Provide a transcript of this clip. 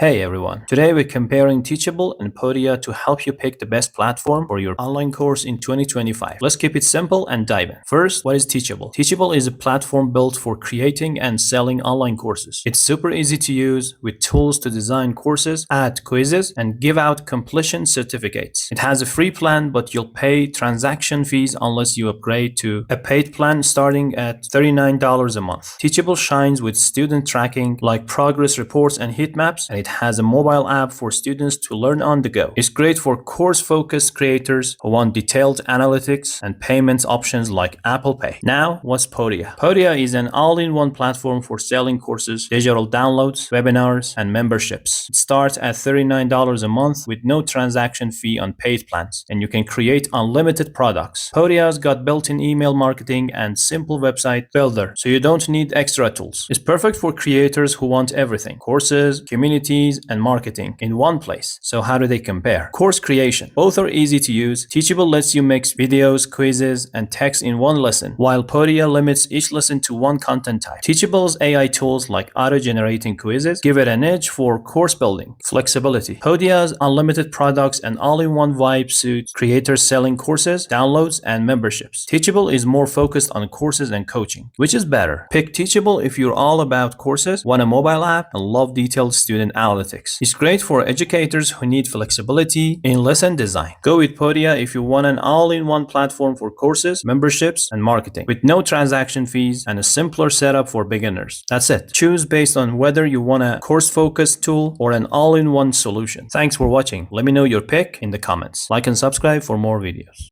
Hey everyone, today we're comparing Teachable and Podia to help you pick the best platform for your online course in 2025. Let's keep it simple and dive in. First, what is Teachable? Teachable is a platform built for creating and selling online courses. It's super easy to use with tools to design courses, add quizzes, and give out completion certificates. It has a free plan, but you'll pay transaction fees unless you upgrade to a paid plan starting at $39 a month. Teachable shines with student tracking like progress reports and heat maps, and it has a mobile app for students to learn on the go. It's great for course-focused creators who want detailed analytics and payments options like Apple Pay. Now, what's Podia? Podia is an all-in-one platform for selling courses, digital downloads, webinars, and memberships. It starts at $39 a month with no transaction fee on paid plans, and you can create unlimited products. Podia's got built-in email marketing and simple website builder, so you don't need extra tools. It's perfect for creators who want everything: courses, communities, and marketing in one place. So how do they compare? Course creation. Both are easy to use. Teachable lets you mix videos, quizzes, and text in one lesson, while Podia limits each lesson to one content type. Teachable's AI tools like auto-generating quizzes give it an edge for course building. Flexibility. Podia's unlimited products and all-in-one vibe suit creators selling courses, downloads, and memberships. Teachable is more focused on courses and coaching. Which is better? Pick Teachable if you're all about courses, want a mobile app, and love detailed student analytics. It's great for educators who need flexibility in lesson design. Go with Podia if you want an all-in-one platform for courses, memberships, and marketing, with no transaction fees and a simpler setup for beginners. That's it. Choose based on whether you want a course-focused tool or an all-in-one solution. Thanks for watching. Let me know your pick in the comments. Like and subscribe for more videos.